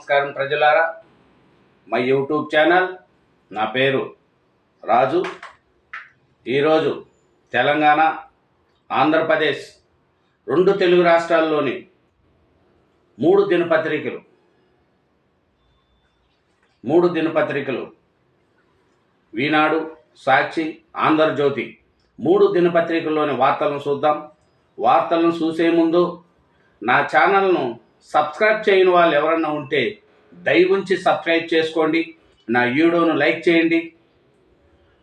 నమస్కారం ప్రజలారా. మా యూట్యూబ్ ఛానల్, నా పేరు రాజు. ఈరోజు తెలంగాణ, ఆంధ్రప్రదేశ్ రెండు తెలుగు రాష్ట్రాల్లోని మూడు దినపత్రికలు ఈనాడు, సాక్షి, ఆంధ్రజ్యోతి మూడు దినపత్రికల్లోని వార్తలను చూద్దాం. వార్తలను చూసే ముందు నా ఛానల్ను సబ్స్క్రైబ్ చేయని వాళ్ళు ఎవరన్నా ఉంటే దయవుంచి సబ్స్క్రైబ్ చేసుకోండి. నా వీడియోను లైక్ చేయండి.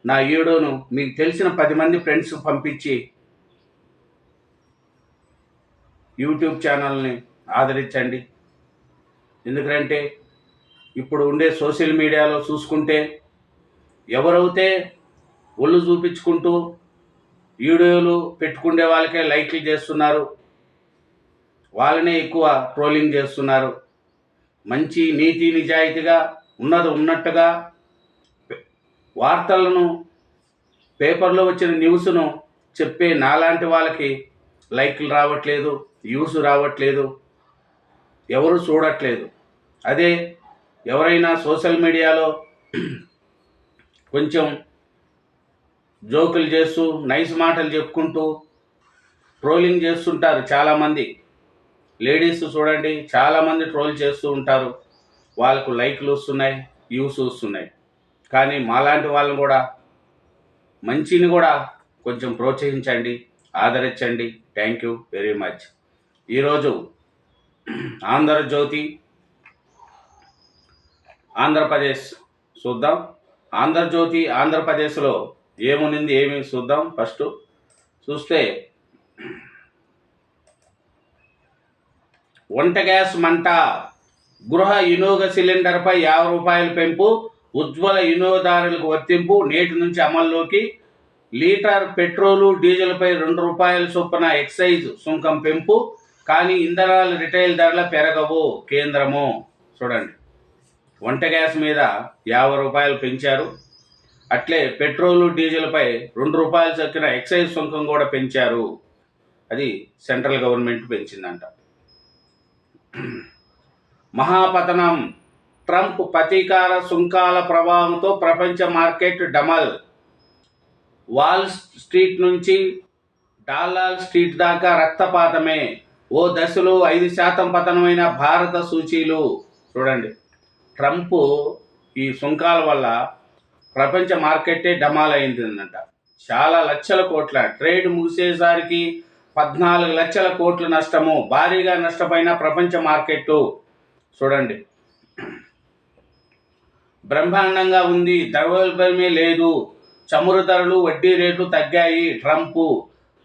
నా వీడియోను మీకు తెలిసిన 10 మంది ఫ్రెండ్స్ పంపించి యూట్యూబ్ ఛానల్ని ఆదరించండి. ఎందుకంటే ఇప్పుడు ఉండే సోషల్ మీడియాలో చూసుకుంటే ఎవరైతే ఒళ్ళు చూపించుకుంటూ వీడియోలు పెట్టుకునే వాళ్ళకే లైక్లు చేస్తున్నారు, వాళ్ళనే ఎక్కువ ట్రోలింగ్ చేస్తున్నారు. మంచి నీతి నిజాయితీగా ఉన్నట్టుగా వార్తలను, పేపర్లో వచ్చిన న్యూస్ను చెప్పే నాలాంటి వాళ్ళకి లైక్లు రావట్లేదు, వ్యూస్ రావట్లేదు, ఎవరు చూడట్లేదు. అదే ఎవరైనా సోషల్ మీడియాలో కొంచెం జోకులు చేస్తూ నైస్ మాటలు చెప్పుకుంటూ ట్రోలింగ్ చేస్తుంటారు. చాలామంది లేడీస్ చూడండి, చాలామంది ట్రోల్ చేస్తూ ఉంటారు. వాళ్ళకు లైక్లు వస్తున్నాయి, వ్యూస్ వస్తున్నాయి. కానీ మాలాంటి వాళ్ళని కూడా, మంచిని కూడా కొంచెం ప్రోత్సహించండి, ఆదరించండి. Thank you very much. ఈరోజు ఆంధ్రజ్యోతి, ఆంధ్రప్రదేశ్ చూద్దాం. ఆంధ్రజ్యోతి, ఆంధ్రప్రదేశ్లో ఏమునింది ఏమి చూద్దాం. ఫస్ట్ చూస్తే వంట గ్యాస్ మంట, గృహ వినియోగ సిలిండర్పై 50 రూపాయల పెంపు, ఉజ్వల వినియోగదారులకు వర్తింపు నేటి నుంచి అమల్లోకి. లీటర్ పెట్రోలు, డీజిల్పై 2 రూపాయల చొప్పున ఎక్సైజ్ సుంకం పెంపు, కానీ ఇంధనాల రిటైల్ ధరల పెరగవు కేంద్రము. చూడండి, వంట గ్యాస్ మీద 50 రూపాయలు పెంచారు. అట్లే పెట్రోలు, డీజిల్పై 2 రూపాయల చొప్పున ఎక్సైజ్ సుంకం కూడా పెంచారు. అది సెంట్రల్ గవర్నమెంట్ పెంచిందంట. మహాపతనం, ట్రంప్ ప్రతీకార సుంకాల ప్రభావంతో ప్రపంచ మార్కెట్ డమల్. వాల్ స్ట్రీట్ నుంచి డాలర్ స్ట్రీట్ దాకా రక్తపాతమే. ఓ దశలో 5% పతనమైన భారత సూచీలు. చూడండి, ట్రంప్ ఈ సుంకాల వల్ల ప్రపంచ మార్కెట్టే డమాల్ అయిందంట. చాలా లక్షల కోట్ల ట్రేడ్ ముగిసేసరికి 14 లక్షల కోట్ల నష్టము. భారీగా నష్టపోయిన ప్రపంచ మార్కెట్. చూడండి, బ్రహ్మాండంగా ఉంది, ద్రవ్యోల్బణమే లేదు, చమురు ధరలు, వడ్డీ రేట్లు తగ్గాయి. ట్రంప్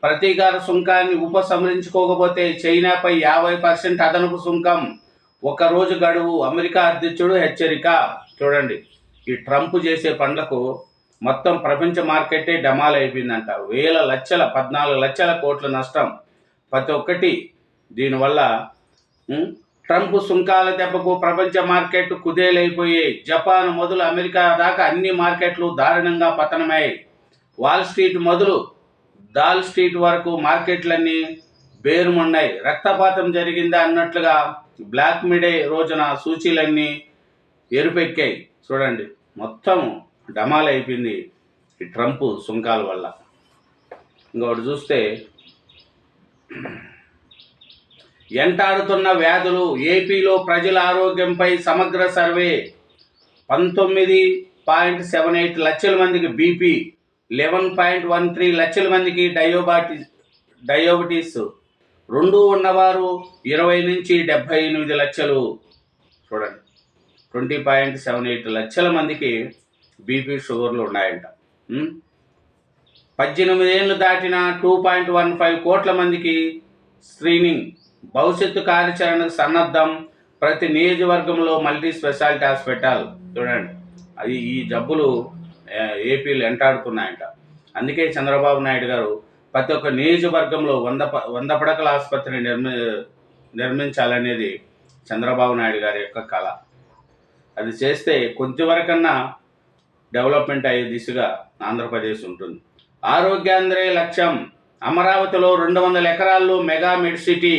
ప్రతీకార సుంకాన్ని ఉపసంహరించుకోకపోతే చైనాపై 50% అదనపు సుంకం, ఒకరోజు గడువు, అమెరికా అధ్యక్షుడు హెచ్చరిక. చూడండి, ఈ ట్రంప్ చేసే పనులకు మొత్తం ప్రపంచ మార్కెట్టే డమాల్ అయిపోయిందంట. 14 లక్షల కోట్ల నష్టం ప్రతి ఒక్కటి. దీనివల్ల ట్రంప్ సుంకాల దెబ్బకు ప్రపంచ మార్కెట్ కుదేలైపోయాయి. జపాన్ మొదలు అమెరికా దాకా అన్ని మార్కెట్లు దారుణంగా పతనమయ్యాయి. వాల్ స్ట్రీట్ మొదలు దాల్ స్ట్రీట్ వరకు మార్కెట్లన్నీ బేరుమన్నాయి. రక్తపాతం జరిగిందా అన్నట్లుగా బ్లాక్ మిడే రోజున సూచీలన్నీ ఎరుపెక్కాయి. చూడండి, మొత్తం డమాల్ అయిపోయింది ఈ ట్రంప్ సుంకాల వల్ల. ఇంకొకటి చూస్తే ఎంటాడుతున్న వ్యాధులు, ఏపీలో ప్రజల ఆరోగ్యంపై సమగ్ర సర్వే. 19.78 లక్షల మందికి బీపీ, 11.13 లక్షల మందికి డయాబెటీస్, 2 ఉన్నవారు 20 నుంచి 78 లక్షలు. చూడండి, 20.78 లక్షల మందికి బీపీ, షుగర్లు ఉన్నాయంట. 18 ఏళ్ళు దాటిన 2.15 కోట్ల మందికి స్క్రీనింగ్. భవిష్యత్తు కార్యాచరణకు సన్నద్ధం, ప్రతి నియోజకవర్గంలో మల్టీ స్పెషాలిటీ హాస్పిటల్. చూడండి, అది ఈ జబ్బులు ఏపీలో ఎంటాడుతున్నాయంట. అందుకే చంద్రబాబు నాయుడు గారు ప్రతి ఒక్క నియోజకవర్గంలో 100 పడకల ఆసుపత్రిని నిర్మించాలనేది చంద్రబాబు నాయుడు గారి యొక్క కళ. అది చేస్తే కొంచెంవరకన్నా డెవలప్మెంట్ అయ్యే దిశగా ఆంధ్రప్రదేశ్ ఉంటుంది. ఆరోగ్యాంధ్రే లక్ష్యం. అమరావతిలో 200 ఎకరాల్లో మెగా మెడ్ సిటీ.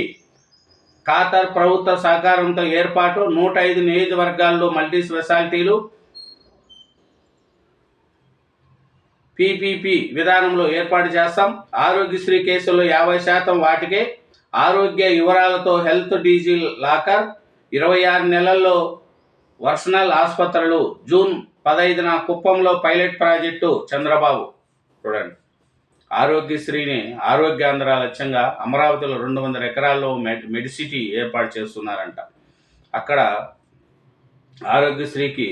ఖాతర్ ప్రభుత్వ సహకారంతో ఏర్పాటు 105 నియోజకవర్గాల్లో మల్టీ స్పెషాలిటీలు పీపీపీ విధానంలో ఏర్పాటు చేస్తాం. ఆరోగ్యశ్రీ కేసుల్లో 50% వాటికే. ఆరోగ్య వివరాలతో హెల్త్ డీజీ లాకర్. 26 నెలల్లో వర్షనల్ ఆసుపత్రులు. జూన్ 15న కుప్పంలో పైలట్ ప్రాజెక్టు. చంద్రబాబు చూడండి, ఆరోగ్యశ్రీని ఆరోగ్యాంధ్ర లక్ష్యంగా అమరావతిలో 200 ఎకరాల్లో మెడిసిటీ ఏర్పాటు చేస్తున్నారంట. అక్కడ ఆరోగ్యశ్రీకి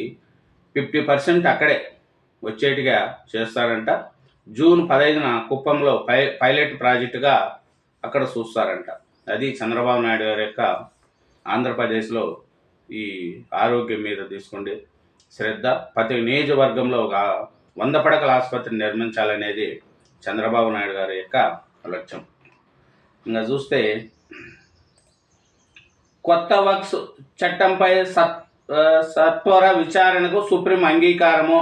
50% అక్కడే వచ్చేటిగా చేస్తారంట. జూన్ 15న కుప్పంలో పైలట్ ప్రాజెక్టుగా అక్కడ చూస్తారంట. అది చంద్రబాబు నాయుడు గారి యొక్క ఆంధ్రప్రదేశ్లో ఈ ఆరోగ్యం మీద తీసుకుండే శ్రద్ధ. ప్రతి నియోజకవర్గంలో ఒక 100 పడకల ఆసుపత్రిని నిర్మించాలనేది చంద్రబాబు నాయుడు గారి యొక్క లక్ష్యం. ఇంకా చూస్తే కొత్త వక్ఫ్ చట్టంపై సత్వర విచారణకు సుప్రీం అంగీకారము.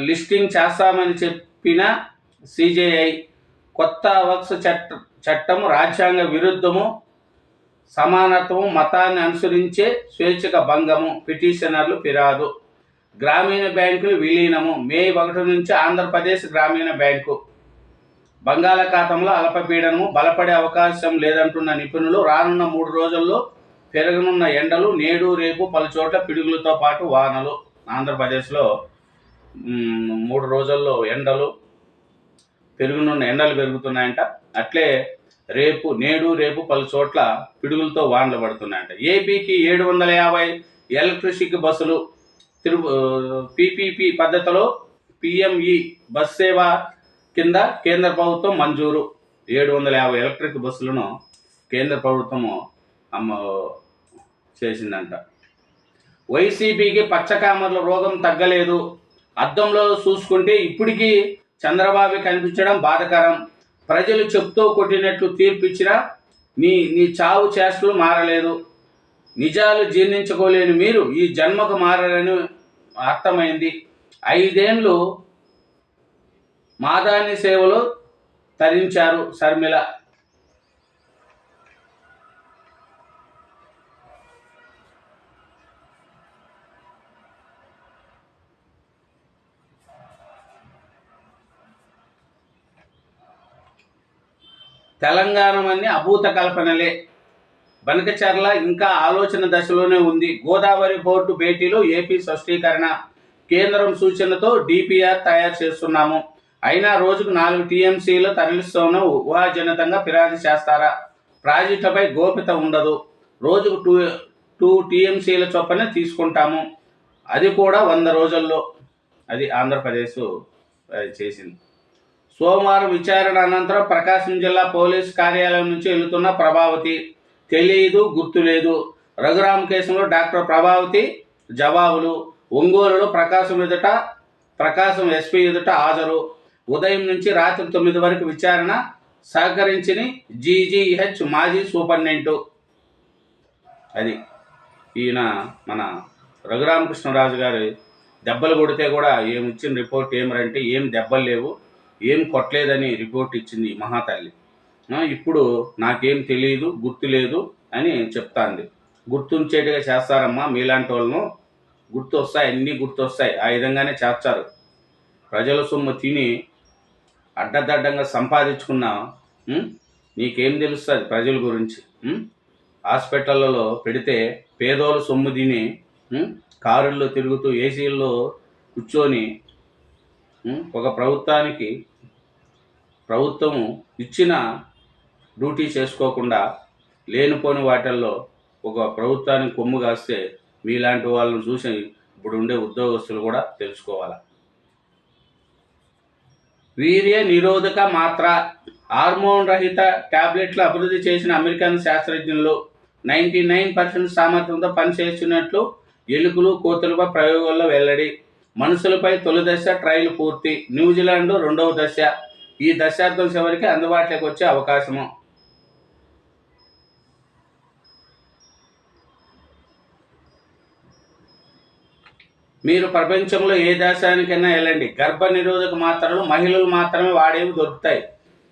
లిస్టింగ్ చేస్తామని చెప్పిన సిజేఐ. కొత్త వక్ఫ్ చట్టం రాజ్యాంగ విరుద్ధము, సమానత్వము, మతాన్ని అనుసరించే స్వేచ్ఛక భంగము. పిటిషనర్లు ఫిర్యాదు. గ్రామీణ బ్యాంకులు విలీనము. మే 1 నుంచి ఆంధ్రప్రదేశ్ గ్రామీణ బ్యాంకు బంగాళాఖాతంలో అల్పపీడనము బలపడే అవకాశం లేదంటున్న నిపుణులు. రానున్న 3 రోజుల్లో పెరగనున్న ఎండలు. నేడు రేపు పలుచోట్ల పిడుగులతో పాటు వానలు. ఆంధ్రప్రదేశ్లో 3 రోజుల్లో ఎండలు పెరుగుతున్నాయంట. అట్లే నేడు రేపు పలు చోట్ల పిడుగులతో వానలు పడుతున్నాయంట. ఏపీకి 750 ఎలక్ట్రిసిటీ బస్సులు. పీపీపీ పద్ధతిలో పిఎంఈ బస్ సేవ కింద కేంద్ర ప్రభుత్వం మంజూరు. 750 ఎలక్ట్రిక్ బస్సులను కేంద్ర ప్రభుత్వము చేసిందంట. వైసీపీకి పచ్చకామర్ల రోగం తగ్గలేదు. అద్దంలో చూసుకుంటే ఇప్పటికీ చంద్రబాబు కనిపించడం బాధకరం. ప్రజలు చెప్తూ కొట్టినట్లు తీర్పిచ్చినా నీ చావు చేష్టలు మారలేదు. నిజాలు జీర్ణించుకోలేని మీరు ఈ జన్మకు మారని అర్థమైంది. 5 ఏళ్ళు మాదాని సేవలో తరించారు శర్మిల. తెలంగాణమన్నీ అభూత కల్పనలే. బనకచర్ల ఇంకా ఆలోచన దశలోనే ఉంది. గోదావరి బోర్డు భేటీలో ఏపీ స్పష్టీకరణ. కేంద్రం సూచనతో డిపిఆర్ తయారు చేస్తున్నాము. అయినా రోజుకు 4 టీఎంసీలు తరలిస్తున్న ఊహాజనితంగా ఫిర్యాదు చేస్తారా? ప్రాజెక్టులపై గోప్యత ఉండదు. రోజుకు 2 టీఎంసీల చొప్పున తీసుకుంటాము. అది కూడా 100 రోజుల్లో. అది ఆంధ్రప్రదేశ్ చేసింది. సోమవారం విచారణ అనంతరం ప్రకాశం జిల్లా పోలీసు కార్యాలయం నుంచి వెళుతున్న ప్రభావతి. తెలియదు, గుర్తులేదు. రఘురామ్ కేసులో డాక్టర్ ప్రభావతి జవాబులు. ఒంగోలులో ప్రకాశం ఎస్పీ ఎదుట హాజరు. ఉదయం నుంచి రాత్రి 9 వరకు విచారణ. సహకరించని జీజీహెచ్ మాజీ సూపరింటెండెంట్. అది ఈయన మన రఘురామకృష్ణరాజు గారి దెబ్బలు కొడితే కూడా ఇచ్చిన రిపోర్ట్ ఏమంటే ఏం దెబ్బలు లేవు, ఏం కొట్టలేదని రిపోర్ట్ ఇచ్చింది మహాతల్లి. ఇప్పుడు నాకేం తెలియదు, గుర్తు లేదు అని చెప్తాంది. గుర్తుంచేట్టుగా చేస్తారమ్మా మీలాంటి వాళ్ళను. గుర్తొస్తాయి, అన్నీ గుర్తొస్తాయి. ఆ విధంగానే చేస్తారు. ప్రజల సొమ్ము తిని అడ్డదడ్డంగా సంపాదించుకున్నా నీకేం తెలుస్తుంది ప్రజల గురించి? హాస్పిటళ్ళలో పెడితే పేదోళ్ళ సొమ్ము తిని కారుల్లో తిరుగుతూ ఏసీల్లో కూర్చొని ఒక ప్రభుత్వము ఇచ్చిన డ్యూటీ చేసుకోకుండా లేనిపోని వాటిల్లో ఒక ప్రభుత్వానికి కొమ్ము కాస్తే మీలాంటి వాళ్ళని చూసి ఇప్పుడు ఉండే ఉద్యోగస్తులు కూడా తెలుసుకోవాలి. వీర్య నిరోధక మాత్ర హార్మోన్ రహిత టాబ్లెట్లు అభివృద్ధి చేసిన అమెరికన్ శాస్త్రజ్ఞులు 99% సామర్థ్యంతో పనిచేస్తున్నట్లు ఎలుకలు, కోతులపై ప్రయోగాల్లో వెల్లడి. మనుషులపై తొలి దశ ట్రయల్ పూర్తి. న్యూజిలాండ్ 2వ దశ ఈ దశాబ్దం చివరికి అందుబాటులోకి వచ్చే అవకాశము. మీరు ప్రపంచంలో ఏ దేశానికైనా వెళ్ళండి, గర్భ నిరోధక మాత్రలు మహిళలు మాత్రమే వాడేవి దొరుకుతాయి.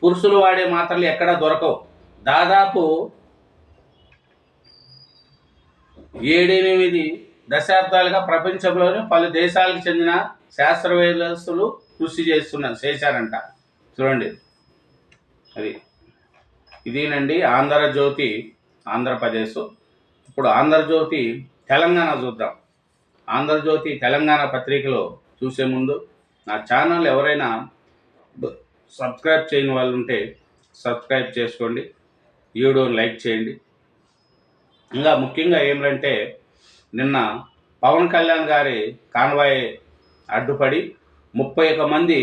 పురుషులు వాడే మాత్రలు ఎక్కడా దొరకవు. దాదాపు 7-8 దశాబ్దాలుగా ప్రపంచంలోని పలు దేశాలకు చెందిన శాస్త్రవేత్తలు కృషి చేశారంట. చూడండి, అది ఇదేనండి ఆంధ్రజ్యోతి ఆంధ్రప్రదేశ్. ఇప్పుడు ఆంధ్రజ్యోతి తెలంగాణ చూద్దాం. ఆంధ్రజ్యోతి తెలంగాణ పత్రికలో చూసే ముందు నా ఛానల్ ఎవరైనా సబ్స్క్రైబ్ చేయని వాళ్ళు ఉంటే సబ్స్క్రైబ్ చేసుకోండి, వీడియోని లైక్ చేయండి. ఇంకా ముఖ్యంగా ఏమిటంటే, నిన్న పవన్ కళ్యాణ్ గారి కాన్వాయ్ అడ్డుపడి 31 మంది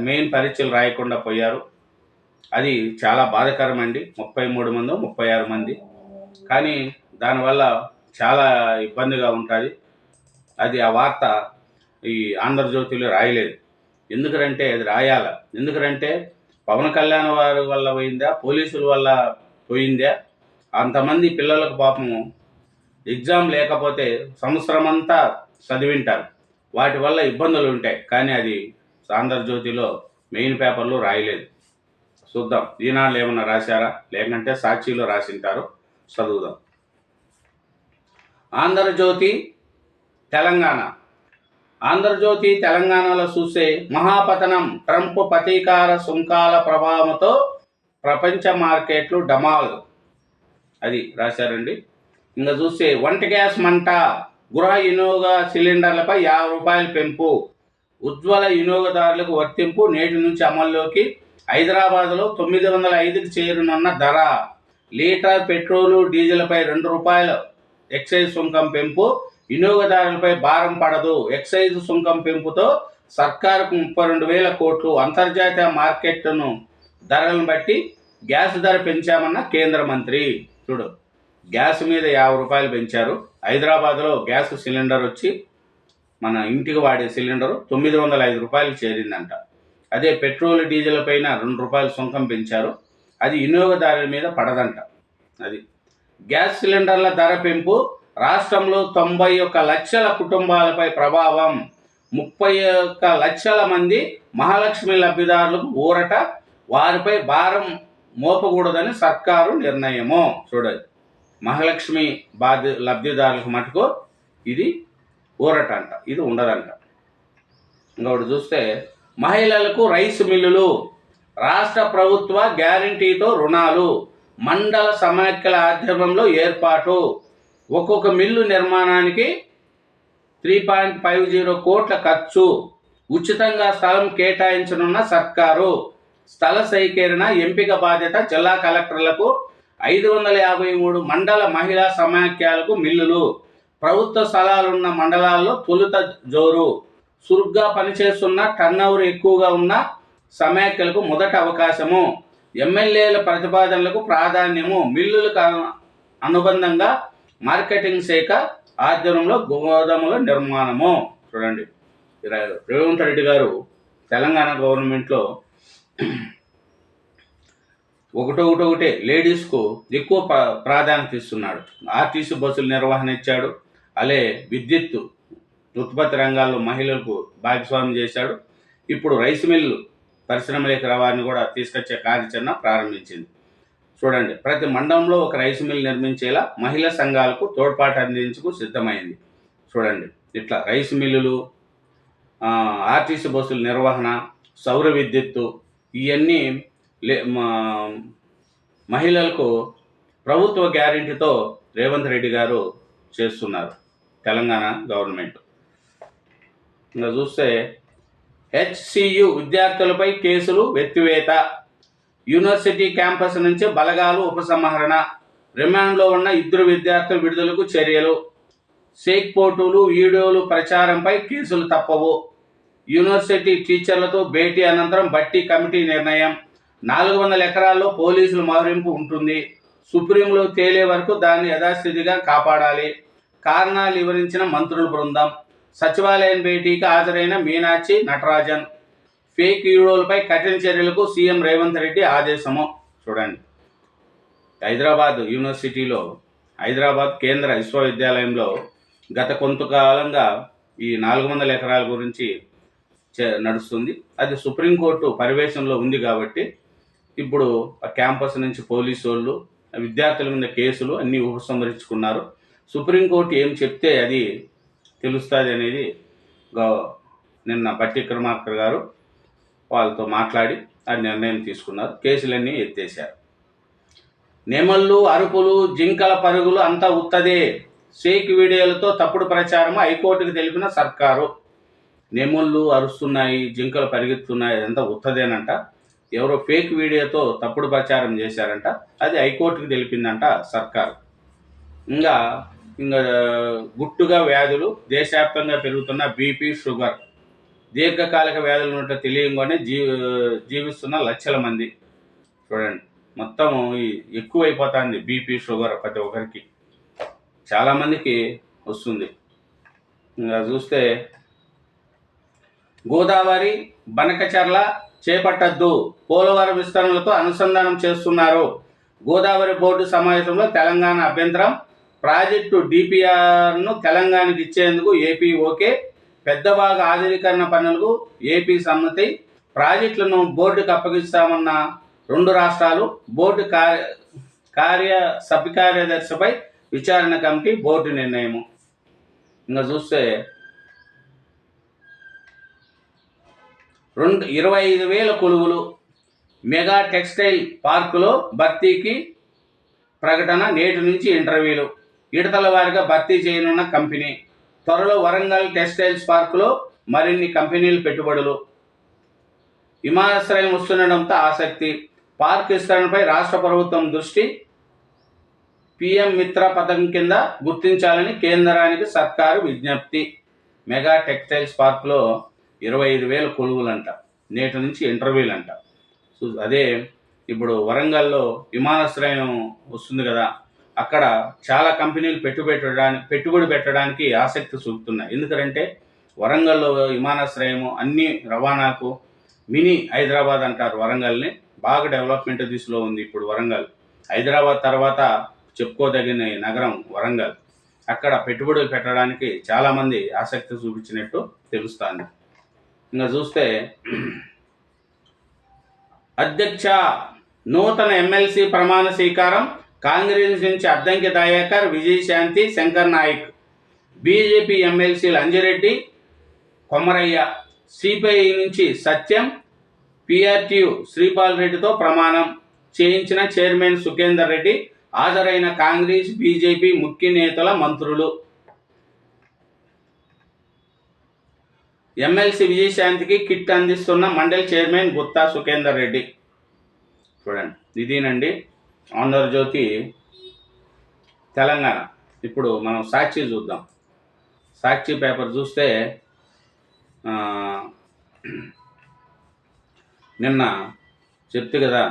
మెయిన్ పరీక్షలు రాయకుండా పోయారు. అది చాలా బాధాకరమండి. 33 మంది 36 మంది, కానీ దానివల్ల చాలా ఇబ్బందిగా ఉంటుంది. అది ఆ వార్త ఈ ఆంధ్రజ్యోతిలో రాయలేదు. ఎందుకంటే అది రాయాల. ఎందుకంటే పవన్ కళ్యాణ్ వారి వల్ల పోయిందా, పోలీసుల వల్ల పోయిందా? అంతమంది పిల్లలకు పాపము ఎగ్జామ్ లేకపోతే సంవత్సరం అంతా చదివింటారు, వాటి వల్ల ఇబ్బందులు ఉంటాయి. కానీ అది ఆంధ్రజ్యోతిలో మెయిన్ పేపర్లో రాయలేదు. చూద్దాం ఈనాళ్ళు ఏమన్నా రాశారా, లేకంటే సాక్షిలో రాసింటారు, చదువుదాం. ఆంధ్రజ్యోతి తెలంగాణ. ఆంధ్రజ్యోతి తెలంగాణలో చూసే మహాపతనం, ట్రంప్ ప్రతీకార సుంకాల ప్రభావంతో ప్రపంచ మార్కెట్లు డమాల్, అది రాశారండి. ఇంకా చూస్తే వంట గ్యాస్ మంట, గృహ వినియోగ సిలిండర్లపై 50 రూపాయల పెంపు, ఉజ్వల వినియోగదారులకు వర్తింపు నేటి నుంచి అమల్లోకి. హైదరాబాద్లో 905కి చేరునున్న ధర. లీటర్ పెట్రోలు డీజిల్పై 2 రూపాయల ఎక్సైజ్ సుంకం పెంపు, వినియోగదారులపై భారం పడదు. ఎక్సైజ్ సుంకం పెంపుతో సర్కారుకు 32,000 కోట్లు. అంతర్జాతీయ మార్కెట్ను ధరలను బట్టి గ్యాస్ ధర పెంచామన్న కేంద్ర మంత్రి. చూడు, గ్యాస్ మీద 50 రూపాయలు పెంచారు. హైదరాబాద్లో గ్యాస్ సిలిండర్ వచ్చి మన ఇంటికి వాడే సిలిండరు 905 రూపాయలు చేరిందంట. అదే పెట్రోల్ డీజిల్ పైన 2 రూపాయలు సుంకం పెంచారు. అది వినియోగదారుల మీద పడదంట. అది గ్యాస్ సిలిండర్ల ధర పెంపు రాష్ట్రంలో 91 లక్షల కుటుంబాలపై ప్రభావం. 31 లక్షల మంది మహాలక్ష్మి లబ్ధిదారులకు ఊరట, వారిపై భారం మోపకూడదని సర్కారు నిర్ణయము. చూడండి, మహాలక్ష్మి లబ్ధిదారులకు మటుకు ఇది ఊరట అంట, ఇది ఉండదంట. ఇంకొకటి చూస్తే మహిళలకు రైస్ మిల్లులు, రాష్ట్ర ప్రభుత్వ గ్యారంటీతో రుణాలు, మండల సమాఖ్యల ఆధ్వర్యంలో ఏర్పాటు. ఒక్కొక్క మిల్లు నిర్మాణానికి 3.50 కోట్ల ఖర్చు. ఉచితంగా స్థలం కేటాయించనున్న సర్కారు. స్థల సేకరణ ఎంపిక బాధ్యత జిల్లా కలెక్టర్లకు. 553 మండల మహిళా సమాఖ్యలకు మిల్లులు. ప్రభుత్వ స్థలాలున్న మండలాల్లో తొలుత జోరు. చురుగ్గా పనిచేస్తున్న టర్నోవర్ ఎక్కువగా ఉన్న సమాఖ్యలకు మొదటి అవకాశము. ఎమ్మెల్యేల ప్రతిపాదనలకు ప్రాధాన్యము. మిల్లులకు అనుబంధంగా మార్కెటింగ్ శాఖ ఆధ్వర్యంలో గోదాముల నిర్మాణము. చూడండి, రేవంత్ రెడ్డి గారు తెలంగాణ గవర్నమెంట్లో ఒకటే లేడీస్కు ఎక్కువ ప్రాధాన్యత ఇస్తున్నాడు. ఆర్టీసీ బస్సుల నిర్వహణ ఇచ్చాడు. అలాగే విద్యుత్ ఉత్పత్తి రంగాల్లో మహిళలకు భాగస్వామ్యం చేశాడు. ఇప్పుడు రైస్ మిల్లు పరిశ్రమలకు రవాణాని కూడా తీసుకొచ్చే కార్యాచరణ ప్రారంభించింది. చూడండి, ప్రతి మండలంలో ఒక రైస్ మిల్ నిర్మించేలా మహిళా సంఘాలకు తోడ్పాటు అందించుకు సిద్ధమైంది. చూడండి, ఇట్లా రైస్ మిల్లులు, ఆర్టీసీ బస్సుల నిర్వహణ, సౌర విద్యుత్తు, ఇవన్నీ మహిళలకు ప్రభుత్వ గ్యారెంటీతో రేవంత్ రెడ్డి గారు చేస్తున్నారు తెలంగాణ గవర్నమెంట్. ఇంకా చూస్తే HCU విద్యార్థులపై కేసులు ఎత్తివేత. యూనివర్సిటీ క్యాంపస్ నుంచి బలగాలు ఉపసంహరణ. రిమాండ్లో ఉన్న 2 విద్యార్థుల విడుదలకు చర్యలు. షేక్ పోటులు వీడియోలు ప్రచారంపై కేసులు తప్పవు. యూనివర్సిటీ టీచర్లతో భేటీ అనంతరం బట్టి కమిటీ నిర్ణయం. 400 ఎకరాల్లో పోలీసుల మోహరింపు ఉంటుంది. సుప్రీంలో తేలే వరకు దాన్ని యథాస్థితిగా కాపాడాలి. కారణాలు వివరించిన మంత్రుల బృందం. సచివాలయం భేటీకి హాజరైన మీనాక్షి నటరాజన్. ఫేక్ వీడియోలపై కఠిన చర్యలకు సీఎం రేవంత్ రెడ్డి ఆదేశము. చూడండి, హైదరాబాద్ యూనివర్సిటీలో, హైదరాబాద్ కేంద్ర విశ్వవిద్యాలయంలో గత కొంతకాలంగా ఈ 400 ఎకరాల గురించి నడుస్తుంది. అది సుప్రీంకోర్టు పర్యవేక్షణలో ఉంది కాబట్టి ఇప్పుడు ఆ క్యాంపస్ నుంచి పోలీసు వాళ్ళు విద్యార్థుల మీద కేసులు అన్నీ ఉపసంహరించుకున్నారు. సుప్రీంకోర్టు ఏం చెప్తే అది తెలుస్తుంది అనేది నిన్న బట్టి విక్రమార్క గారు వాళ్ళతో మాట్లాడి ఆ నిర్ణయం తీసుకున్నారు. కేసులన్నీ ఎత్తేశారు. నెమళ్ళు, అరుపులు, జింకల పరుగులు అంతా ఉత్తదే. ఫేక్ వీడియోలతో తప్పుడు ప్రచారం హైకోర్టుకు తెలిపిన సర్కారు. నెమళ్ళు అరుస్తున్నాయి, జింకలు పరిగెత్తున్నాయి, అదంతా ఉత్తదేనంట. ఎవరో ఫేక్ వీడియోతో తప్పుడు ప్రచారం చేశారంట. అది హైకోర్టుకు తెలిపిందంట సర్కారు. ఇంకా గుట్టుగా వ్యాధులు దేశవ్యాప్తంగా పెరుగుతున్న బీపీ, షుగర్, దీర్ఘకాలిక వ్యాధులు ఉన్నట్టు తెలియగానే జీవిస్తున్న లక్షల మంది. చూడండి, మొత్తం ఎక్కువైపోతుంది బీపీ, షుగర్ ప్రతి ఒక్కరికి, చాలామందికి వస్తుంది. ఇంకా చూస్తే గోదావరి బనకచర్ల చేపట్టద్దు, పోలవరం విస్తరణలతో అనుసంధానం చేస్తున్నారు. గోదావరి బోర్డు సమావేశంలో తెలంగాణ అభ్యంతరం. ప్రాజెక్టు డిపిఆర్ను తెలంగాణకు ఇచ్చేందుకు ఏపీ ఓకే. పెద్ద భాగ ఆధునీకరణ పనులకు ఏపీ సమ్మతి. ప్రాజెక్టులను బోర్డుకు అప్పగిస్తామన్న రెండు రాష్ట్రాలు. బోర్డు సభ్య కార్యదర్శిపై విచారణ కమిటీ బోర్డు నిర్ణయము. ఇంకా చూస్తే 25,000 కొలువులు మెగా టెక్స్టైల్ పార్కులో భర్తీకి ప్రకటన. నేటి నుంచి ఇంటర్వ్యూలు. విడతల వారీగా భర్తీ చేయనున్న కంపెనీ. త్వరలో వరంగల్ టెక్స్టైల్స్ పార్కులో మరిన్ని కంపెనీలు పెట్టుబడులు. విమానాశ్రయం వస్తుండడంతో ఆసక్తి. పార్క్ విస్తరణపై రాష్ట్ర ప్రభుత్వం దృష్టి. పిఎం మిత్ర పథకం కింద గుర్తించాలని కేంద్రానికి సర్కారు విజ్ఞప్తి. మెగా టెక్స్టైల్స్ పార్కులో 25,000 కొలువులంట. నేటి నుంచి ఇంటర్వ్యూలంట. అదే ఇప్పుడు వరంగల్లో విమానాశ్రయం వస్తుంది కదా, అక్కడ చాలా కంపెనీలు పెట్టుబడి పెట్టడానికి ఆసక్తి చూపుతున్నాయి. ఎందుకంటే వరంగల్లో విమానాశ్రయము అన్ని రవాణాకు మినీ హైదరాబాద్ అంటారు. వరంగల్ని బాగా డెవలప్మెంట్ దిశలో ఉంది ఇప్పుడు వరంగల్. హైదరాబాద్ తర్వాత చెప్పుకోదగిన నగరం వరంగల్. అక్కడ పెట్టుబడులు పెట్టడానికి చాలామంది ఆసక్తి చూపించినట్టు తెలుస్తుంది. ఇంకా చూస్తే అధ్యక్ష నూతన ఎమ్మెల్సీ ప్రమాణ స్వీకారం. కాంగ్రెస్ నుంచి అద్దంకి దయాకర్, విజయశాంతి, శంకర్ నాయక్. బీజేపీ ఎమ్మెల్సీలు అంజిరెడ్డి, కొమరయ్య. సిపిఐ నుంచి సత్యం, పిఆర్టీయు శ్రీపాల్ రెడ్డితో ప్రమాణం చేయించిన చైర్మన్ సుఖేందర్ రెడ్డి. హాజరైన కాంగ్రెస్, బీజేపీ ముఖ్య నేతల మంత్రులు. ఎమ్మెల్సీ విజయశాంతికి కిట్ అందిస్తున్న మండలి చైర్మన్ గుత్తా సుఖేందర్ రెడ్డి. చూడండి, ఇదేనండి ఆంధ్రజ్యోతి తెలంగాణ. ఇప్పుడు మనం సాక్షి చూద్దాం. సాక్షి పేపర్ చూస్తే నిన్న చెప్తే కదా,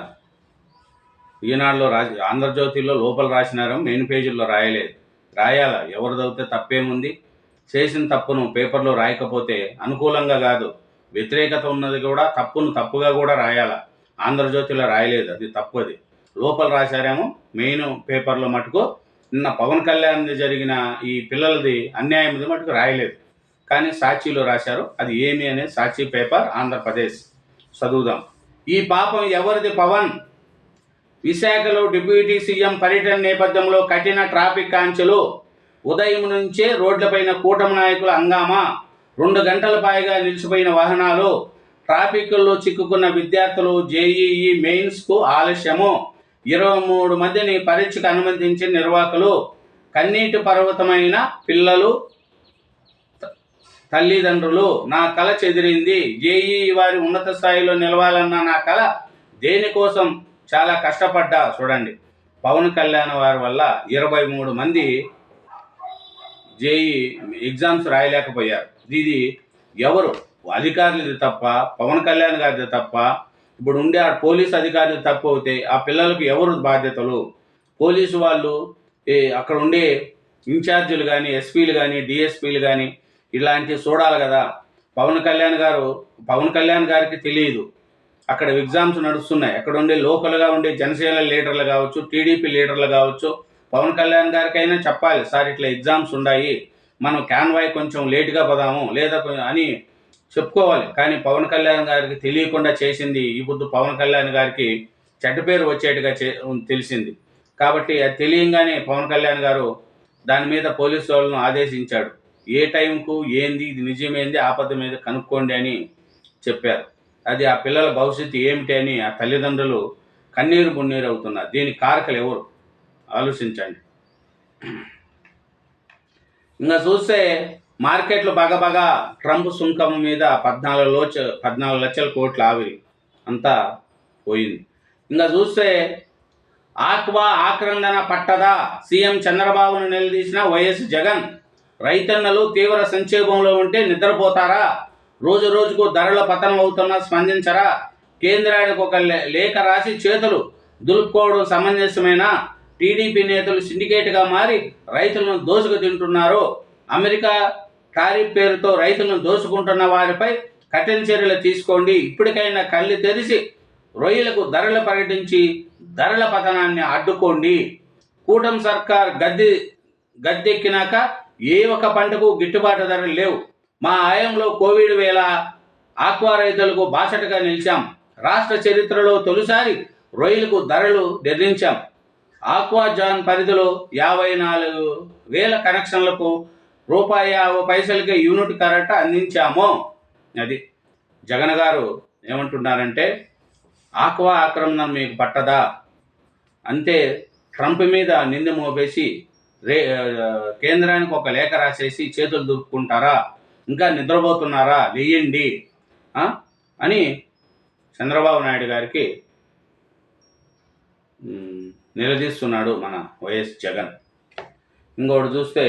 ఈనాడులో ఆంధ్రజ్యోతిలో లోపల రాసినారు, మెయిన్ పేజీల్లో రాయలేదు. రాయాల, ఎవరు చదివితే తప్పేముంది. చేసిన తప్పును పేపర్లో రాయకపోతే అనుకూలంగా కాదు, వ్యతిరేకత ఉన్నది కూడా తప్పును తప్పుగా కూడా రాయాల. ఆంధ్రజ్యోతిలో రాయలేదు, అది తప్పు. అది లోపల రాశారేమో మెయిన్ పేపర్లో మటుకు. నిన్న పవన్ కళ్యాణ్ జరిగిన ఈ పిల్లలది అన్యాయం మటుకు రాయలేదు, కానీ సాక్షిలో రాశారు. అది ఏమి అనేది సాక్షి పేపర్ ఆంధ్రప్రదేశ్ చదువుదాం. ఈ పాపం ఎవరిది? పవన్. విశాఖలో డిప్యూటీ సీఎం పర్యటన నేపథ్యంలో కఠిన ట్రాఫిక్ ఆంక్షలు. ఉదయం నుంచే రోడ్లపైన కూటమి నాయకుల హంగామా. 2 గంటల పైగా నిలిచిపోయిన వాహనాలు. ట్రాఫిక్లో చిక్కుకున్న విద్యార్థులు. జేఈఈ మెయిన్స్కు ఆలస్యము. 23 మందిని పరీక్షకు అనుమతించిన నిర్వాహకులు. కన్నీటి పర్వతమైన పిల్లలు, తల్లిదండ్రులు. నా కల చెదిరింది. జేఈఈ వారి ఉన్నత స్థాయిలో నిలవాలన్న నా కల. దేనికోసం చాలా కష్టపడ్డా. చూడండి, పవన్ కళ్యాణ్ వారి వల్ల 23 మంది జేఈ ఎగ్జామ్స్ రాయలేకపోయారు. ఇది ఎవరు? అధికారులది తప్ప, పవన్ కళ్యాణ్ గారిది తప్ప, ఇప్పుడు ఉండే ఆ పోలీసు అధికారులు తప్పు అవుతే ఆ పిల్లలకు ఎవరు బాధ్యతలు? పోలీసు వాళ్ళు, అక్కడ ఉండే ఇన్ఛార్జీలు కానీ, ఎస్పీలు కానీ, డిఎస్పీలు కానీ ఇలాంటివి చూడాలి కదా. పవన్ కళ్యాణ్ గారికి తెలియదు అక్కడ ఎగ్జామ్స్ నడుస్తున్నాయి. అక్కడ ఉండే లోకల్గా ఉండే జనసేన లీడర్లు కావచ్చు, టీడీపీ లీడర్లు కావచ్చు, పవన్ కళ్యాణ్ గారికైనా చెప్పాలి, సార్ ఇట్లా ఎగ్జామ్స్ ఉన్నాయి, మనం క్యాన్వాయ్ కొంచెం లేటుగా పోదాము లేదా అని చెప్పుకోవాలి. కానీ పవన్ కళ్యాణ్ గారికి తెలియకుండా చేసింది ఈ పొద్దు పవన్ కళ్యాణ్ గారికి చెడ్డ పేరు వచ్చేట్టుగా తెలిసింది. కాబట్టి అది తెలియంగానే పవన్ కళ్యాణ్ గారు దాని మీద పోలీసు వాళ్ళను ఆదేశించాడు. ఏ టైంకు ఏంది, ఇది నిజమేంది, ఆపద మీద కనుక్కోండి అని చెప్పారు. అది ఆ పిల్లల భవిష్యత్తు ఏమిటి అని ఆ తల్లిదండ్రులు కన్నీరు మున్నీరు అవుతున్నారు. దీనికి కారకులు ఎవరు ఆలోచించండి. ఇంకా చూస్తే మార్కెట్లు బాగా ట్రంప్ సుంకం మీద 14 లక్షల కోట్ల ఆవిరి అంతా పోయింది. ఇంకా చూస్తే ఆక్వా ఆక్రందన పట్టదా, సీఎం చంద్రబాబును నిలదీసిన వైఎస్ జగన్. రైతన్నలు తీవ్ర సంక్షోభంలో ఉంటే నిద్రపోతారా? రోజు రోజుకు ధరల పతనం అవుతున్నా స్పందించరా? కేంద్రానికి ఒక లేఖ రాసి చేతులు దులుపుకోవడం సమంజసమేనా? టీడీపీ నేతలు సిండికేట్గా మారి రైతులను దోసుకు తింటున్నారు. అమెరికా టారిఫ్ పేరుతో రైతులను దోసుకుంటున్న వారిపై కఠిన చర్యలు తీసుకోండి. ఇప్పటికైనా కళ్ళు తెరిచి రొయ్యలకు ధరలు ప్రకటించి ధరల పతనాన్ని అడ్డుకోండి. కూటమి సర్కార్ గద్దెక్కినాక ఏ ఒక్క పంటకు గిట్టుబాటు ధరలు లేవు. మా హయాంలో కోవిడ్ వేళ ఆక్వా రైతులకు బాసటగా నిలిచాం. రాష్ట్ర చరిత్రలో తొలిసారి రొయ్యలకు ధరలు నిర్ణయించాం. ఆక్వా జాన్ పరిధిలో 54,000 కనెక్షన్లకు ₹50 యూనిట్ కరెంట్ అందించాము. అది జగన్ గారు ఏమంటున్నారంటే, ఆక్వా ఆక్రమణ మీకు పట్టదా, అంతే ట్రంప్ మీద నింద మోపేసి కేంద్రానికి ఒక లేఖ రాసేసి చేతులు దులుపుకుంటారా? ఇంకా నిద్రపోతున్నారా? లేయండి అని చంద్రబాబు నాయుడు గారికి నిలదీస్తున్నాడు మన వైఎస్ జగన్. ఇంకోటి చూస్తే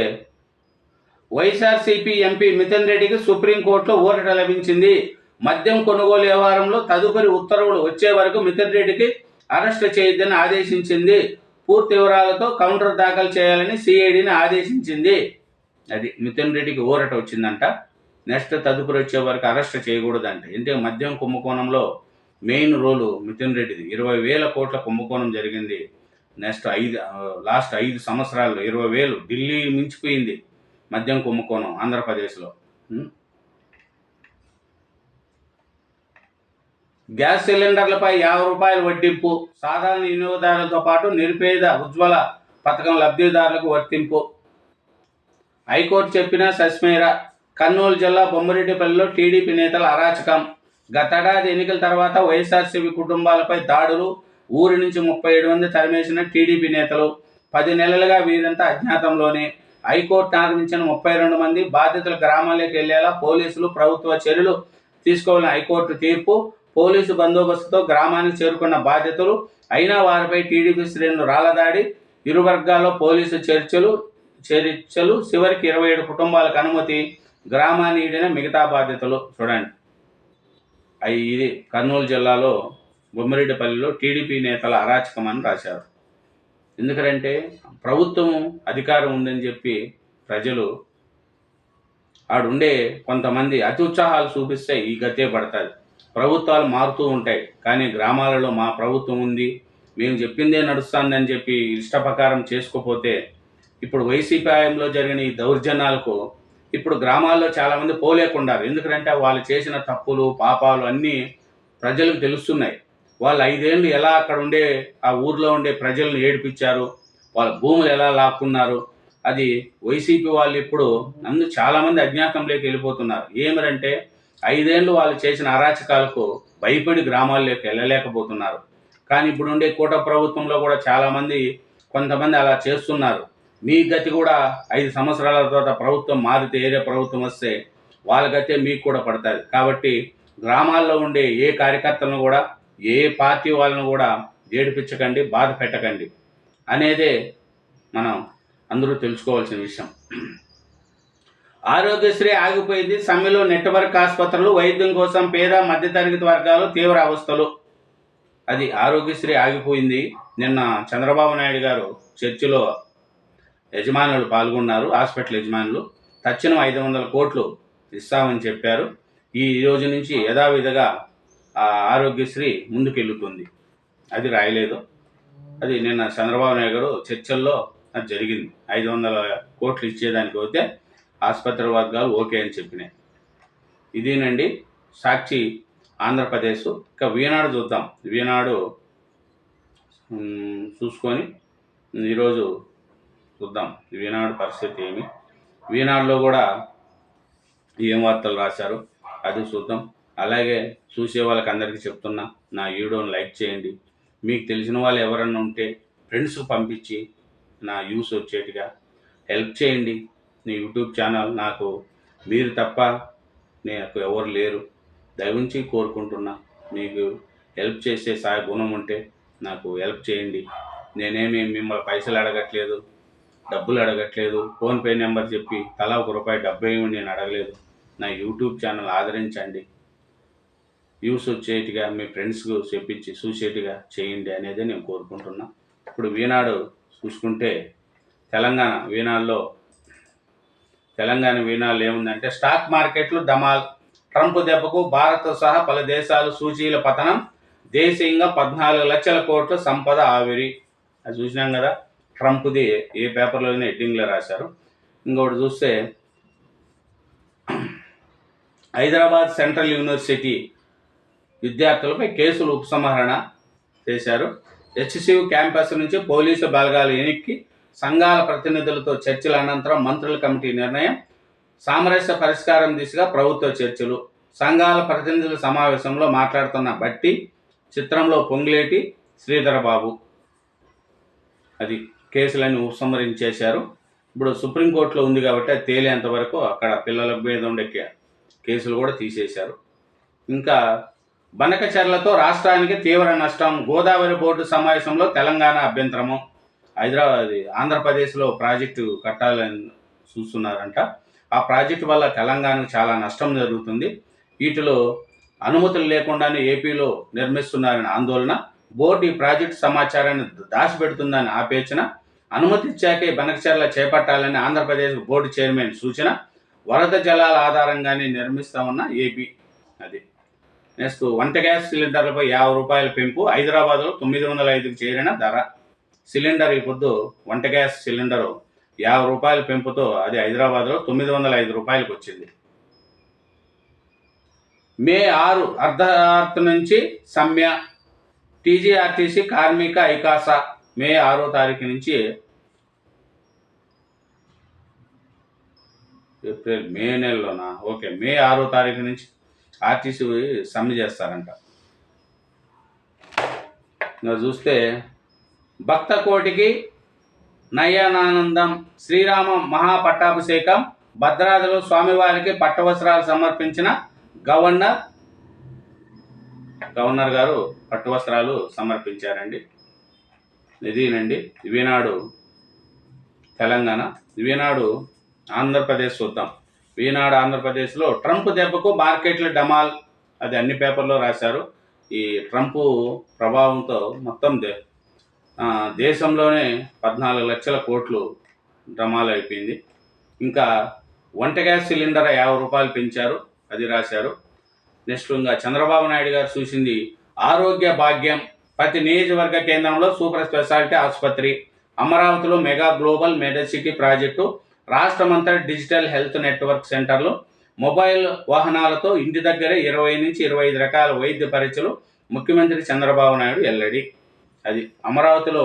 వైఎస్ఆర్సీపీ ఎంపీ మిథున్ రెడ్డికి సుప్రీంకోర్టులో ఊరట లభించింది. మద్యం కొనుగోలు వ్యవహారంలో తదుపరి ఉత్తర్వులు వచ్చే వరకు మిథున్ రెడ్డికి అరెస్టు చేయొద్దని ఆదేశించింది. పూర్తి వివరాలతో కౌంటర్ దాఖలు చేయాలని సిఐడిని ఆదేశించింది. అది మిథున్ రెడ్డికి ఊరట వచ్చిందంట. నెక్స్ట్ తదుపరి వచ్చే వరకు అరెస్ట్ చేయకూడదంట. అంటే మద్యం కుంభకోణంలో మెయిన్ రోలు మిథున్ రెడ్డిది. 20,000 కోట్ల కుంభకోణం జరిగింది. నెక్స్ట్ లాస్ట్ 5 సంవత్సరాల్లో 20,000 ఢిల్లీ మించిపోయింది మద్యం కుంభకోణం ఆంధ్రప్రదేశ్లో. గ్యాస్ సిలిండర్లపై ₹50 వడ్డింపు, సాధారణ వినియోగదారులతో పాటు నిరుపేద ఉజ్వల పథకం లబ్ధిదారులకు వర్తింపు. హైకోర్టు చెప్పిన సస్మేరా. కర్నూలు జిల్లా బొమ్మరెడ్డిపల్లిలో టీడీపీ నేతల అరాచకం. గతేడాది ఎన్నికల తర్వాత వైఎస్ఆర్సీపీ కుటుంబాలపై దాడులు, ఊరి నుంచి 37 మంది తరిమేసిన టీడీపీ నేతలు. 10 నెలలుగా వీరంతా అజ్ఞాతంలోనే. హైకోర్టు ఆరంభించిన 32 మంది బాధితుల గ్రామాల్లోకి వెళ్లేలా పోలీసులు ప్రభుత్వ చర్యలు తీసుకోవాలని హైకోర్టు తీర్పు. పోలీసు బందోబస్తుతో గ్రామానికి చేరుకున్న బాధితులు. అయినా వారిపై టీడీపీ శ్రేణులు రాళ్లదాడి. ఇరు వర్గాల్లో పోలీసు చర్చలు. చివరికి 27 కుటుంబాలకు అనుమతి. గ్రామాన్ని ఈడిన మిగతా బాధితులు. చూడండి, ఇది కర్నూలు జిల్లాలో బొమ్మిరెడ్డిపల్లిలో టీడీపీ నేతల అరాచకం అని రాశారు. ఎందుకంటే ప్రభుత్వం అధికారం ఉందని చెప్పి ప్రజలు ఆడుండే కొంతమంది అతి ఉత్సాహాలు చూపిస్తే ఈ గతే పడతాది. ప్రభుత్వాలు మారుతూ ఉంటాయి, కానీ గ్రామాలలో మా ప్రభుత్వం ఉంది, మేము చెప్పిందే నడుస్తుందని చెప్పి ఇష్ట ప్రకారం చేసుకోపోతే ఇప్పుడు వైసీపీ హయాంలో జరిగిన ఈ దౌర్జన్యాలకు ఇప్పుడు గ్రామాల్లో చాలామంది పోలేకున్నారు. ఎందుకంటే వాళ్ళు చేసిన తప్పులు పాపాలు అన్నీ ప్రజలకు తెలుస్తున్నాయి. వాళ్ళు 5 ఏళ్ళు ఎలా అక్కడ ఉండే ఆ ఊర్లో ఉండే ప్రజలను ఏడిపించారు, వాళ్ళ భూములు ఎలా లాక్కున్నారు, అది వైసీపీ వాళ్ళు ఇప్పుడు చాలామంది అజ్ఞాతంలోకి వెళ్ళిపోతున్నారు. ఏమరంటే 5 ఏళ్ళు వాళ్ళు చేసిన అరాచకాలకు భయపడి గ్రామాల్లోకి వెళ్ళలేకపోతున్నారు. కానీ ఇప్పుడు ఉండే కూట ప్రభుత్వంలో కూడా చాలామంది కొంతమంది అలా చేస్తున్నారు. మీ గతి కూడా 5 సంవత్సరాల తర్వాత ప్రభుత్వం మారితే, ఏరే ప్రభుత్వం వస్తే వాళ్ళ గతే మీకు కూడా పడుతుంది. కాబట్టి గ్రామాల్లో ఉండే ఏ కార్యకర్తలను కూడా, ఏ పార్టీ వాళ్ళను కూడా ఏడిపించకండి, బాధ పెట్టకండి అనేదే మనం అందరూ తెలుసుకోవాల్సిన విషయం. ఆరోగ్యశ్రీ ఆగిపోయింది. సమ్మెలో నెట్వర్క్ ఆసుపత్రులు. వైద్యం కోసం పేద మధ్యతరగతి వర్గాలు తీవ్ర అవస్థలు. అది ఆరోగ్యశ్రీ ఆగిపోయింది. నిన్న చంద్రబాబు నాయుడు గారు చర్చిలో యజమానులు పాల్గొన్నారు. హాస్పిటల్ యజమానులు తక్షణం 500 కోట్లు ఇస్తామని చెప్పారు. ఈ రోజు నుంచి యథావిధిగా ఆ ఆరోగ్యశ్రీ ముందుకెళ్తుంది. అది రాయలేదు. అది నిన్న చంద్రబాబు నాయుడు గారు చర్చల్లో అది జరిగింది. 500 కోట్లు ఇచ్చేదానికి పోతే ఆసుపత్రి వర్గాలు ఓకే అని చెప్పినాయి. ఇదేనండి సాక్షి ఆంధ్రప్రదేశ్. ఇక వీనాడు చూద్దాం. వీనాడు చూసుకొని ఈరోజు చూద్దాం ఈనాడు పరిస్థితి ఏమి, ఈనాడులో కూడా ఏం వార్తలు రాశారు అది చూద్దాం. అలాగే చూసే వాళ్ళకి అందరికీ చెప్తున్నా, నా వీడియోని లైక్ చేయండి. మీకు తెలిసిన వాళ్ళు ఎవరన్నా ఉంటే ఫ్రెండ్స్కి పంపించి నా యూస్ వచ్చేట్టుగా హెల్ప్ చేయండి. నీ యూట్యూబ్ ఛానల్ నాకు మీరు తప్ప నాకు ఎవరు లేరు, దయవుంచి కోరుకుంటున్నా. మీకు హెల్ప్ చేసే గుణం ఉంటే నాకు హెల్ప్ చేయండి. నేనేమి మిమ్మల్ని పైసలు అడగట్లేదు, డబ్బులు అడగట్లేదు. ఫోన్పే నెంబర్ చెప్పి తలా ₹1 డబ్బు ఏమి నేను అడగలేదు. నా యూట్యూబ్ ఛానల్ ఆదరించండి, వ్యూస్ వచ్చేట్టుగా మీ ఫ్రెండ్స్కు చెప్పించి చూసేట్టుగా చేయండి అనేది నేను కోరుకుంటున్నా. ఇప్పుడు ఈనాడు చూసుకుంటే తెలంగాణ ఈనాడులో ఏముందంటే, స్టాక్ మార్కెట్లు ధమాల్, ట్రంప్ దెబ్బకు భారత్ సహా పలు దేశాలు సూచీల పతనం, దేశీయంగా 14 లక్షల కోట్ల సంపద ఆవిరి. అది చూసినాం కదా, ట్రంప్ది ఏ పేపర్లోనే హెడ్డింగ్లో రాశారు. ఇంకొకటి చూస్తే హైదరాబాద్ సెంట్రల్ యూనివర్సిటీ విద్యార్థులపై కేసులు ఉపసంహరణ చేశారు. హెచ్సియు క్యాంపస్ నుంచి పోలీసు బలగాలు ఎనిక్కి సంఘాల ప్రతినిధులతో చర్చల అనంతరం మంత్రుల కమిటీ నిర్ణయం, సామరస్య పరిష్కారం దిశగా ప్రభుత్వ చర్చలు. సంఘాల ప్రతినిధుల సమావేశంలో మాట్లాడుతున్న బట్టి, చిత్రంలో పొంగులేటి శ్రీధరబాబు. అది కేసులన్నీ ఉపసంహరించేశారు. ఇప్పుడు సుప్రీంకోర్టులో ఉంది కాబట్టి అది తేలేంత వరకు అక్కడ పిల్లల మీద ఉండే కేసులు కూడా తీసేశారు. ఇంకా బనకచర్లతో రాష్ట్రానికి తీవ్ర నష్టం, గోదావరి బోర్డు సమావేశంలో తెలంగాణ అభ్యంతరము. ఆంధ్రప్రదేశ్లో ప్రాజెక్టు కట్టాలని చూస్తున్నారంట. ఆ ప్రాజెక్టు వల్ల తెలంగాణకు చాలా నష్టం జరుగుతుంది. వీటిలో అనుమతులు లేకుండానే ఏపీలో నిర్మిస్తున్నారని ఆందోళన. బోర్డు ఈ ప్రాజెక్టు సమాచారాన్ని దాచిపెడుతుందని ఆపేచన. అనుమతి ఇచ్చాకే బనకచర్ల చేపట్టాలని ఆంధ్రప్రదేశ్ బోర్డు చైర్మన్ సూచన. వరద జలాల ఆధారంగానే నిర్మిస్తామన్న ఏపీ. అది నెక్స్ట్, వంట గ్యాస్ సిలిండర్లపై ₹50 పెంపు, హైదరాబాద్లో 905కు చేరిన ధర. సిలిండర్ ఈ పొద్దు వంట గ్యాస్ సిలిండరు ₹50 పెంపుతో అది హైదరాబాద్లో ₹905కి వచ్చింది. మే 6 అర్ధరాత్రి నుంచి సమ్మె, టీజీఆర్టీసీ కార్మిక ఐకాస. మే 6వ తారీఖు నుంచి మే నెలలోనా? ఓకే, మే 6వ తారీఖు నుంచి ఆర్టీసీ సమ్మె చేస్తారంట. ఇంకా చూస్తే భక్త కోటికి నయనానందం, శ్రీరామ మహాపట్టాభిషేకం, భద్రాద్రిలో స్వామివారికి పట్టువస్త్రాలు సమర్పించిన గవర్నర్ గారు పట్టువస్త్రాలు సమర్పించారండి. ఇదేనండి ఈనాడు తెలంగాణ. ఈనాడు ఆంధ్రప్రదేశ్ చూద్దాం. ఈనాడు ఆంధ్రప్రదేశ్లో ట్రంప్ దెబ్బకు మార్కెట్ల డమాల్. అది అన్ని పేపర్లో రాశారు. ఈ ట్రంప్ ప్రభావంతో మొత్తం దేశంలోనే 14 లక్షల కోట్లు డమాల్ అయిపోయింది. ఇంకా వంట గ్యాస్ సిలిండర్ ₹50 పెంచారు, అది రాశారు. నెక్స్ట్ ఇంకా చంద్రబాబు నాయుడు గారు చూసింది ఆరోగ్య భాగ్యం, ప్రతి నియోజకవర్గ కేంద్రంలో సూపర్ స్పెషాలిటీ ఆసుపత్రి, అమరావతిలో మెగా గ్లోబల్ మెడిసిటీ ప్రాజెక్టు, రాష్ట్రమంతా డిజిటల్ హెల్త్ నెట్వర్క్ సెంటర్లు, మొబైల్ వాహనాలతో ఇంటి దగ్గరే 20 నుంచి 25 రకాల వైద్య పరీక్షలు. ముఖ్యమంత్రి చంద్రబాబు నాయుడు వెల్లడి. అది అమరావతిలో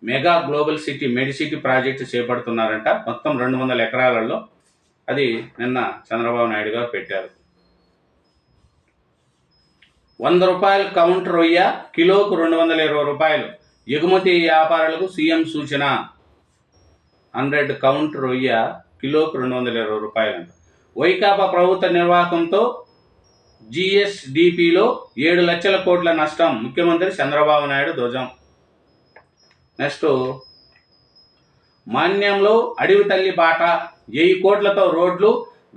mega global city medicity project చేపడుతున్నారంట, మొత్తం 200 ఎకరాలలో. అది నిన్న చంద్రబాబు నాయుడు గారు పెట్టారు. ₹100 కౌంటర్ రొయ్య కిలోకు ₹220. ఎగుమతి వ్యాపారులకు సీఎం సూచన. 100 కౌంటర్ రొయ్య కిలోకు ₹220 అంట. వైకాపా ప్రభుత్వ నిర్వాహకంతో జీఎస్డిపిలో 7 లక్షల కోట్ల నష్టం, ముఖ్యమంత్రి చంద్రబాబు నాయుడు ధ్వజం. నెక్స్ట్, మాన్యంలో అడవి తల్లి బాట, 1000 కోట్లతో రోడ్లు.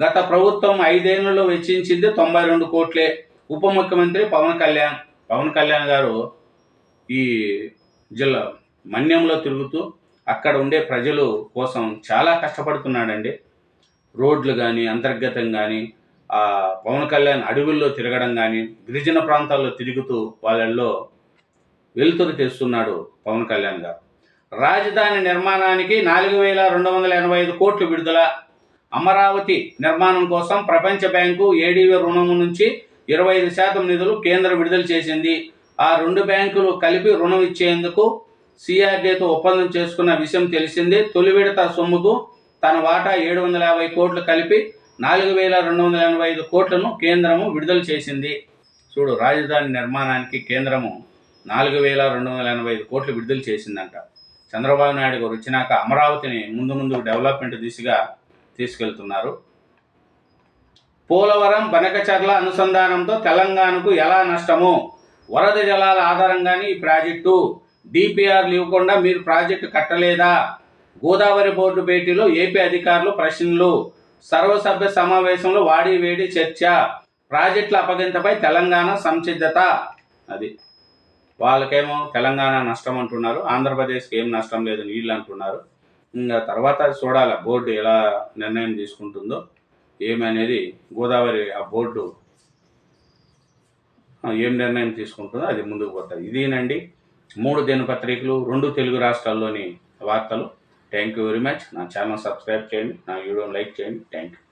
గత ప్రభుత్వం 5 ఏళ్లలో వెచ్చించింది 92 కోట్లే. ఉప ముఖ్యమంత్రి పవన్ కళ్యాణ్ గారు ఈ జిల్లా మన్యంలో తిరుగుతూ అక్కడ ఉండే ప్రజలు కోసం చాలా కష్టపడుతున్నాడండి. రోడ్లు కానీ అంతర్గతం కానీ, పవన్ కళ్యాణ్ అడవుల్లో తిరగడం కానీ, గిరిజన ప్రాంతాల్లో తిరుగుతూ వాళ్ళల్లో వెలుతురు తెస్తున్నాడు పవన్ కళ్యాణ్ గారు. రాజధాని నిర్మాణానికి 4285 కోట్లు విడుదల. అమరావతి నిర్మాణం కోసం ప్రపంచ బ్యాంకు ఏడీవీ రుణం నుంచి 25% నిధులు కేంద్రం విడుదల చేసింది. ఆ 2 బ్యాంకులు కలిపి రుణం ఇచ్చేందుకు సిఆర్డీతో ఒప్పందం చేసుకున్న విషయం తెలిసిందే. తొలి విడత సొమ్ముకు తన వాటా 750 కోట్లు కలిపి 4,285 కోట్లను కేంద్రము విడుదల చేసింది. చూడు, రాజధాని నిర్మాణానికి కేంద్రము 4,285 కోట్లు విడుదల చేసిందంట. చంద్రబాబు నాయుడు గారు వచ్చినాక అమరావతిని ముందు డెవలప్మెంట్ దిశగా తీసుకెళ్తున్నారు. పోలవరం బనకచర్ల అనుసంధానంతో తెలంగాణకు ఎలా నష్టము? వరద జలాల ఆధారంగానే ఈ ప్రాజెక్టు. డిపిఆర్లు ఇవ్వకుండా మీరు ప్రాజెక్టు కట్టలేదా? గోదావరి బోర్డు భేటీలో ఏపీ అధికారులు ప్రశ్నలు. సర్వసభ్య సమావేశంలో వాడి వేడి చర్చ. ప్రాజెక్టుల అప్పగింతపై తెలంగాణ సంసిద్ధత. అది వాళ్ళకేమో తెలంగాణ నష్టం అంటున్నారు, ఆంధ్రప్రదేశ్కి ఏం నష్టం లేదు వీళ్ళు అంటున్నారు. ఇంకా తర్వాత చూడాలి బోర్డు ఎలా నిర్ణయం తీసుకుంటుందో ఏమనేది. గోదావరి ఆ బోర్డు ఏం నిర్ణయం తీసుకుంటుందో అది ముందుకు పోతుంది. ఇదేనండి 3 దినపత్రికలు 2 తెలుగు రాష్ట్రాల్లోని వార్తలు. Thank you very much. నా ఛానల్ సబ్స్క్రైబ్ చేయండి, నా వీడియోని లైక్ చేయండి. Thank you.